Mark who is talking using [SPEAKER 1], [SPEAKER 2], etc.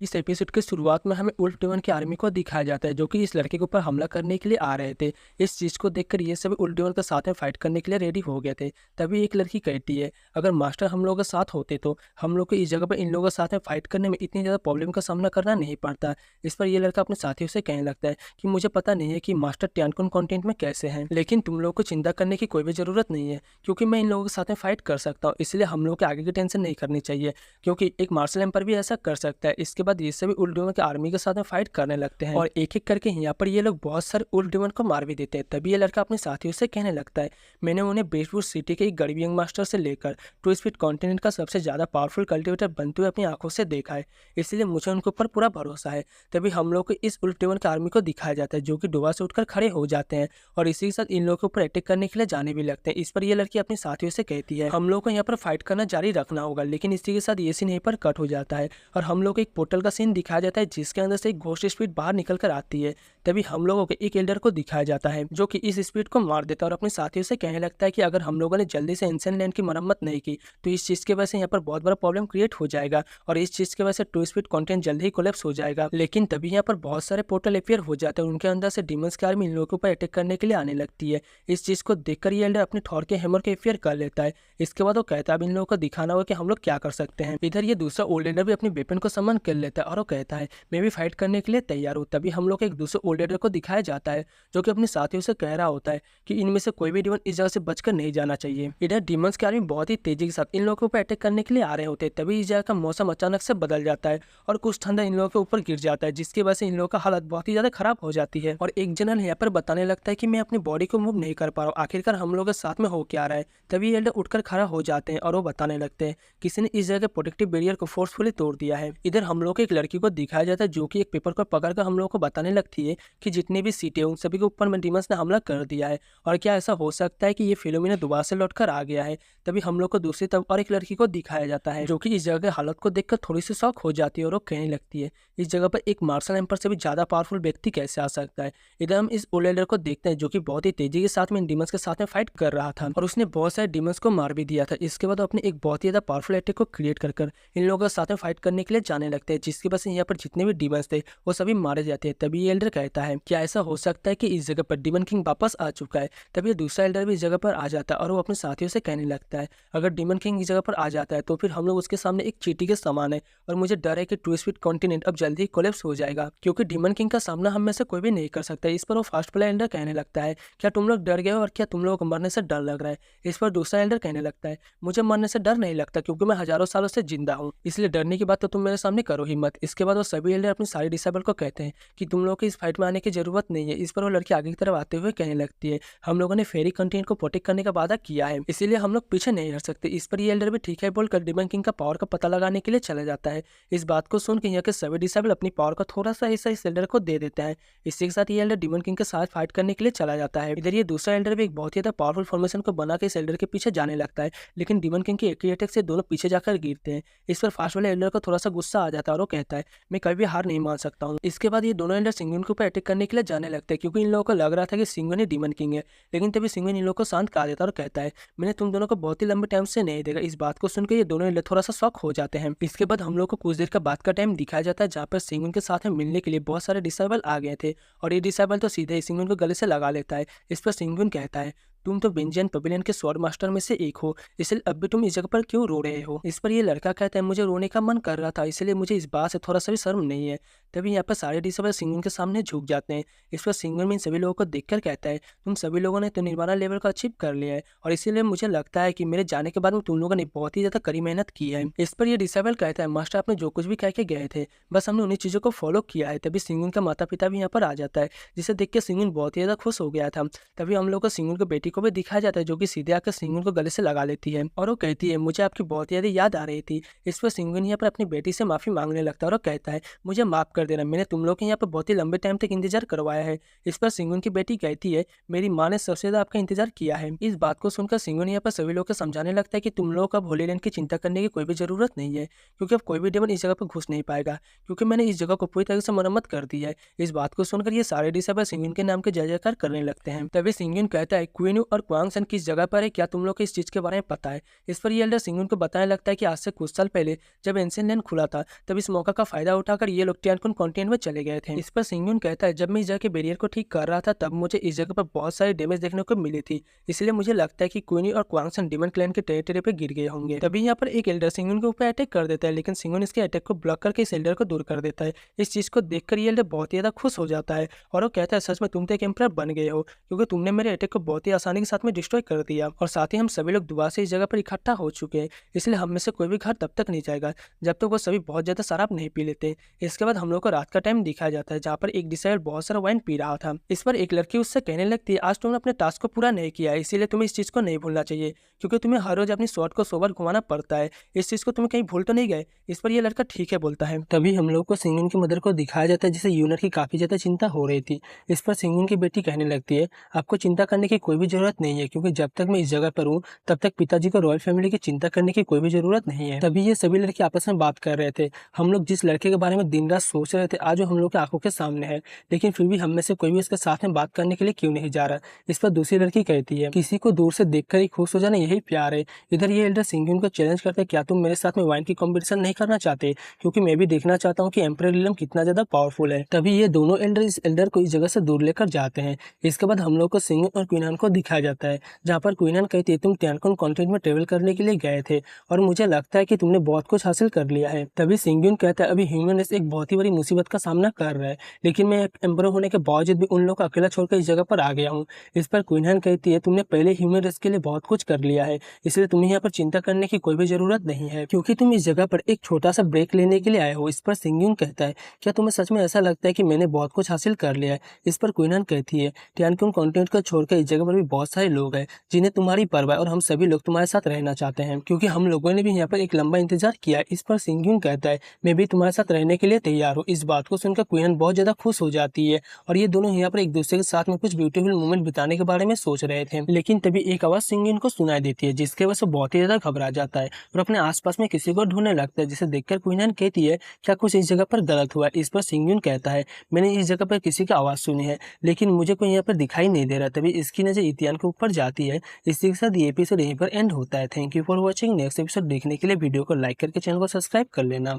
[SPEAKER 1] इस एपिसोड के शुरुआत में हमें उल्फ डेमन की आर्मी को दिखाया जाता है जो कि इस लड़के के ऊपर हमला करने के लिए आ रहे थे। इस चीज को देखकर ये सभी उल्फ डेमन के साथ में फाइट करने के लिए रेडी हो गए थे। तभी एक लड़की कहती है, अगर मास्टर हम लोगों के साथ होते तो हम लोग को इस जगह पर इन लोगों के साथ में फाइट करने में इतनी ज्यादा प्रॉब्लम का सामना करना नहीं पड़ता। इस पर यह लड़का अपने साथियों से कहने लगता है कि मुझे पता नहीं है कि मास्टर ट्यानकुन कॉन्टेंट में कैसे हैं, लेकिन तुम लोग को चिंता करने की कोई भी जरूरत नहीं है क्योंकि मैं इन लोगों के साथ में फाइट कर सकता हूँ। इसलिए हम लोग के आगे की टेंशन नहीं करनी चाहिए क्योंकि एक मार्शल एम्पायर भी ऐसा कर सकता है। इसके बाद ये सभी उल्फ डेमन के आर्मी के साथ में फाइट करने लगते हैं और एक एक करके यहाँ पर ये लोग बहुत सारे उल्फ डेमन को मार भी देते हैं। तभी ये लड़का अपने साथियों से कहने लगता है, मैंने उन्हें बेसपुर सिटी के एक गरीब यंग मास्टर से लेकर टू स्पीड कॉन्टिनेंट का सबसे ज्यादा पावरफुल कल्टिवेटर बनते हुए अपनी आंखों से देखा है, इसलिए मुझे उनके ऊपर पूरा भरोसा है। तभी हम लोग को इस उल्फ डेमन के आर्मी को दिखाया जाता है जो कि डोबा से उठकर खड़े हो जाते हैं और इसी के साथ इन लोगों के ऊपर अटैक करने के लिए जाने भी लगते हैं। इस पर यह लड़की अपने साथियों से कहती है, हम लोग को यहाँ पर फाइट करना जारी रखना होगा, लेकिन इसी के साथ ये सीन यहीं पर कट हो जाता है और हम लोग को एक पोर्टल का सीन दिखाया जाता है जिसके अंदर से एक घोस्ट स्पीड बाहर निकल कर आती है। तभी हम लोगों के एक एल्डर को दिखाया जाता है जो कि इस स्पीड को मार देता है और अपने साथियों से कहने लगता है कि अगर हम लोगों ने जल्दी से एंशिएंट लैंड की मरम्मत नहीं की तो इस चीज की वजह से यहाँ पर बहुत बड़ा प्रॉब्लम क्रिएट हो जाएगा और इस चीज की वजह से टू स्पीड कंटेंट जल्दी ही कोलैप्स हो जाएगा। लेकिन तभी यहाँ पर बहुत सारे पोर्टल अपीयर हो जाते हैं, उनके अंदर से डीमंस की आर्मी इन लोगों के ऊपर अटैक करने के लिए आने लगती है। इस चीज को देखकर ये एल्डर अपने थॉर के हैमर के अपीयर कर लेता है। इसके बाद वो कहता है अब इन लोगों को दिखाना होगा कि हम लोग क्या कर सकते हैं। इधर ये दूसरा ओल्ड एल्डर भी अपनी वेपन को समन कर लेता है और वो कहता है मैं भी फाइट करने के लिए तैयार हूँ। तभी हम लोग एक दूसरे ओल्ड एल्डर को दिखाया जाता है जो कि अपने साथियों से कह रहा होता है कि इनमें से कोई भी डीमन इस जगह से बचकर नहीं जाना चाहिए। इधर डीमंस की आर्मी बहुत ही तेजी के साथ इन लोगों के ऊपर अटैक करने के लिए आ रहे होते हैं। तभी इस जगह का मौसम अचानक से बदल जाता है और कुछ ठंडा इन लोगों के ऊपर गिर जाता है जिसकी वजह से इन लोगों का हालत बहुत ही ज्यादा खराब हो जाती है और एक जनरल यहाँ पर बताने लगता है कि मैं अपनी बॉडी को मूव नहीं कर पा रहा हूँ, आखिरकार हम लोगों के साथ में हो क्या आ रहा है। तभी एल्डर उठकर खड़ा हो जाते हैं और वो बताने लगते हैं किसी ने इस जगह के प्रोटेक्टिव बैरियर को फोर्सफुली तोड़ दिया है। इधर हम लोग को एक लड़की को दिखाया जाता है जो कि एक पेपर को पकड़कर हम लोग को बताने लगती है कि जितनी भी सीटें उन सभी के ऊपर में डीमंस ने हमला कर दिया है और क्या ऐसा हो सकता है कि ये फिलोमिना दोबारा से लौटकर आ गया है। तभी हम लोग को दूसरी तरफ और एक लड़की को दिखाया जाता है जो कि इस जगह की हालत को देखकर थोड़ी सी शॉक हो जाती है और वो कहने लगती है इस जगह पर एक मार्शल एम्पायर से भी ज्यादा पावरफुल व्यक्ति कैसे आ सकता है। इधर हम इस ओल्ड एल्डर को देखते हैं जो कि बहुत ही तेजी के साथ में डीमंस के साथ में फाइट कर रहा था और उसने बहुत सारे डीमंस को मार भी दिया था। इसके बाद अपने एक बहुत ही ज्यादा पावरफुल अटैक को क्रिएट कर इन लोगों के साथ में फाइट करने के लिए जाने लगते हैं जिसकी वजह से यहाँ पर जितने भी डीमंस थे वो सभी मारे जाते हैं। तभी ये एल्डर कहता है क्या ऐसा हो सकता है कि इस जगह पर डीमन किंग वापस आ चुका है। तभी दूसरा एल्डर भी इस जगह पर आ जाता है और वो अपने साथियों से कहने लगता है अगर डीमन किंग इस जगह पर आ जाता है तो फिर हम लोग उसके सामने एक चींटी के समान है और मुझे डर है कि टू स्पीड कॉन्टिनेंट अब जल्दी कोलैप्स हो जाएगा क्योंकि डीमन किंग का सामना हम में से कोई भी नहीं कर सकता। इस पर वो फास्ट वाला एल्डर कहने लगता है क्या तुम लोग डर गए हो और क्या तुम लोगों को मरने से डर लग रहा है। इस पर दूसरा एल्डर कहने लगता है मुझे मरने से डर नहीं लगता क्योंकि मैं हजारों सालों से जिंदा हूँ, इसलिए डरने की बात तो तुम मेरे सामने करो ही मत। इसके बाद वो सभी एल्डर अपनी सारी डिसेबल को कहते हैं कि तुम लोगों की इस फाइट में आने की जरूरत नहीं है। इस पर वो लड़की आगे की तरफ आते हुए कहने लगती है हम लोगों ने फेरी कंटिनेंट को प्रोटेक्ट करने का वादा किया है इसीलिए हम लोग पीछे नहीं हट सकते। इस पर ये एल्डर भी ठीक है बोलकर डीमन किंग का पावर का पता लगाने के लिए चला जाता है। इस बात को सुन के यहाँ के सभी डिसेबल अपनी पावर का थोड़ा सा हिस्सा इस एल्डर को दे देते हैं। इसी के साथ ये एल्डर डीमन किंग के साथ फाइट करने के लिए चला जाता है। इधर ये दूसरा एल्डर भी एक बहुत ही ज्यादा पावरफुल फॉर्मेशन को बना के इस एल्डर के पीछे जाने लगता है, लेकिन डीमन किंग के एक ही अटैक से दोनों पीछे जाकर गिरते हैं। इस पर फास्ट वाले एल्डर को थोड़ा सा गुस्सा आ जाता है और वो कहता है मैं कभी हार नहीं मान सकता हूँ। इसके बाद ये दोनों एल्डर सिंगुन के ऊपर अटैक करने के लिए जाने लगते हैं क्योंकि इन लोगों को लग रहा था कि सिंगुन ही डीमन किंग है, लेकिन तभी सिंगुन इन लोगों को शांत कर देता है और कहता है मैंने तुम दोनों को बहुत ही लंबे टाइम से नहीं देखा। इस बात को सुनकर ये दोनों एल्डर थोड़ा सा शॉक हो जाते हैं। इसके बाद हम लोग को कुछ देर का बाद का टाइम दिखाया जाता है जहाँ पर सिंगुन के साथ में मिलने के लिए बहुत सारे डिसेबल आ गए थे और ये डिसेबल तो सीधे ही सिंगुन को गले से लगा लेता है। इस पर सिंगुन कहता है तुम तो बेंजियन पवेलियन के स्वॉर्ड मास्टर में से एक हो, इसलिए अब भी तुम इस जगह पर क्यों रो रहे हो। इस पर ये लड़का कहता है मुझे रोने का मन कर रहा था इसलिए मुझे इस बात से थोड़ा सा भी शर्म नहीं है। तभी यहाँ पर सारे डिसेबल सिंगुन के सामने झुक जाते हैं। इस पर सिंगुन इन सभी लोगों को देखकर कहता है तुम सभी लोगों ने तो निर्वाणा लेवल को अचीव कर लिया है और इसीलिए मुझे लगता है कि मेरे जाने के बाद में तुम लोगों ने बहुत ही ज्यादा कड़ी मेहनत की है। इस पर यह डिसेबल कहता है मास्टर आपने जो कुछ भी कह के गए थे बस हमने उन्हीं चीजों को फॉलो किया है। तभी सिंगुन का माता पिता भी यहाँ पर आ जाता है जिसे देख के सिंगुन बहुत ही ज्यादा खुश हो गया था। तभी हम लोग को सिंगुन की बेटी को भी दिखाया जाता है जो कि सीधे आकर सिंगुन को गले से लगा लेती है और वो कहती है मुझे आपकी बहुत ज्यादा याद आ रही थी। इस पर सिंगुन यहाँ पर अपनी बेटी से माफी मांगने लगता है और वो कहता है मुझे माफ कर देना, मैंने तुम लोग के यहाँ पर बहुत ही लंबे टाइम तक इंतजार करवाया है। इस पर सिंगुन की बेटी कहती है मेरी माँ ने सबसे ज्यादा आपका इंतजार किया है। इस बात को सुनकर सिंगुन यहाँ पर सभी लोग को समझाने लगता है कि तुम लोग अब होली लैंड की चिंता करने की कोई भी जरूरत नहीं है क्योंकि अब कोई भी डेमन इस जगह पर घुस नहीं पाएगा क्योंकि मैंने इस जगह को पूरी तरह से मरम्मत कर दी है। इस बात को सुनकर ये सारे डिसेबल सिंगुन के नाम के जय जयकार करने लगते हैं। तभी सिंगुन कहता है क्वीन और क्वांग सन किस जगह पर है, क्या तुम लोग को इस चीज के बारे में पता है? इस पर ये एल्डर सिंगुन को बताने लगता है कि आज से कुछ साल पहले जब एंशिएंट लैंड खुला था, तब इस मौका का फायदा उठाकर ये लोग टियानकुन कॉन्टिनेंट में चले गए थे। इस पर सिंगुन कहता है, जब मैं इस जगह के बैरियर को ठीक कर रहा था तब मुझे इस जगह पर बहुत सारी डैमेज देखने को मिली थी, इसलिए मुझे लगता है कि क्वीनी और क्वांग सन डिमन क्लैन के टेरिटरी पे गिर गए होंगे। तभी यहाँ पर एक एल्डर सिंगुन के ऊपर अटैक कर देता है, लेकिन सिंगुन इसके अटैक को ब्लॉक करके इस एल्डर को दूर कर देता है। इस चीज को देखकर ये एल्डर बहुत ही ज्यादा खुश हो जाता है और वो कहता है, सच में तुम तो एक एम्परर बन गए हो, क्योंकि तुमने मेरे अटैक को बहुत ही आसानी के साथ में डिस्ट्रॉय कर दिया। और साथ ही हम सभी लोग दोबारा से इस जगह पर इकट्ठा हो चुके हैं, इसलिए हम में से कोई भी घर तब तक नहीं जाएगा जब तक वो सभी बहुत ज्यादा शराब नहीं पी लेते। इसके बाद हम लोग को रात का टाइम दिखाया जाता है, जहाँ पर एक डिसाइडर बहुत सारा वाइन पी रहा था। इस पर एक लड़की उससे कहने लगती है, आज तुमने अपने टास्क को पूरा नहीं किया है, इसीलिए तुम्हें इस चीज को नहीं भूलना चाहिए, क्योंकि तुम्हें हर रोज अपनी स्वॉर्ड को सोबर घुमाना पड़ता है। इस चीज को तुम कहीं भूल तो नहीं गए? इस पर यह लड़का ठीक है बोलता है। तभी हम लोग को सिंगुन की मदर को दिखाया जाता है, जिसे यूनर की काफी ज्यादा चिंता हो रही थी। इस पर सिंगुन की बेटी कहने लगती है, आपको चिंता करने की कोई भी जरूरत नहीं है, क्योंकि जब तक मैं इस जगह पर हूँ तब तक पिताजी को रॉयल फैमिली की चिंता करने की कोई भी जरूरत नहीं है। तभी ये सभी लड़के आपस में बात कर रहे थे। हम लोग जिस लड़के के बारे में दिन रात सोच रहे थे आज वो हम लोग की आंखों के सामने है, लेकिन फिर भी हम में से कोई भी उसके साथ में बात करने के लिए क्यों नहीं जा रहा। इस पर दूसरी लड़की कहती है, किसी को दूर से देखकर ही खुश हो जाना यही प्यार है। इधर ये एल्डर सिंगुन को चैलेंज करते हैं, क्या तुम मेरे साथ में वाइन की कॉम्पिटिशन नहीं करना चाहते, क्योंकि मैं भी देखना चाहता हूँ कि एम्परर लिलम कितना ज्यादा पावरफुल है। तभी ये दोनों एल्डर इस एल्डर को इस जगह से दूर लेकर जाते हैं। इसके बाद हम लोग को सिंगुन और क्वीनान को दिखाया जाता है, जहाँ पर क्वीनान कहती है, तुम टियानकुन कॉन्टिनेंट में ट्रेवल करने के लिए गए थे और मुझे लगता है कि तुमने बहुत कुछ हासिल कर लिया है। तभी सिंगुन कहता है, अभी ह्यूमन रेस एक बहुत ही बड़ी मुसीबत का सामना कर रहा है, लेकिन मैं एक एम्परर होने के बावजूद भी उन लोगों को अकेला छोड़कर इस जगह पर आ गया हूँ। इस पर क्वीनान कहती है, तुमने पहले ह्यूमन रेस के लिए बहुत कुछ कर लिया है, इसलिए तुम्हें यहाँ पर चिंता करने की कोई भी जरूरत नहीं है, क्योंकि तुम इस जगह पर एक छोटा सा ब्रेक लेने के लिए आए हो। इस पर सिंगुन कहता है, क्या तुम्हें सच में ऐसा लगता है कि मैंने बहुत कुछ हासिल कर लिया है? इस पर क्वीनान कहती है, टियानकुन कॉन्टिनेंट को छोड़कर इस जगह पर भी बहुत सारे लोग हैं जिन्हें तुम्हारी परवाह, और हम सभी लोग तुम्हारे साथ रहना चाहते हैं, क्योंकि हम लोगों ने भी यहाँ पर एक लंबा इंतजार किया है। इस पर सिंगुन कहता है, मैं भी तुम्हारे साथ रहने के लिए तैयार हूँ। इस बात को सुनकर क्वीनान बहुत ज्यादा खुश हो जाती है और ये दोनों यहाँ पर एक दूसरे के साथ में कुछ ब्यूटीफुल मोमेंट बिताने के बारे में सोच रहे थे, लेकिन तभी एक आवाज सिंगुन को सुनाई देती है, जिसके वजह से बहुत ही ज्यादा घबरा जाता है और अपने आसपास में किसी को ढूंढने लगता है, जिसे देखकर क्वीनान कहती है, क्या कुछ इस जगह पर गलत हुआ? इस पर सिंगुन कहता है, मैंने इस जगह पर किसी की आवाज सुनी है, लेकिन मुझे कोई यहाँ पर दिखाई नहीं दे रहा। तभी इसकी नजर इतियान के ऊपर जाती है। इसी के साथ ये एपिसोड यहीं पर एंड होता है। Thank you for watching. Next episode देखने के लिए वीडियो को लाइक करके चैनल को सब्सक्राइब कर लेना।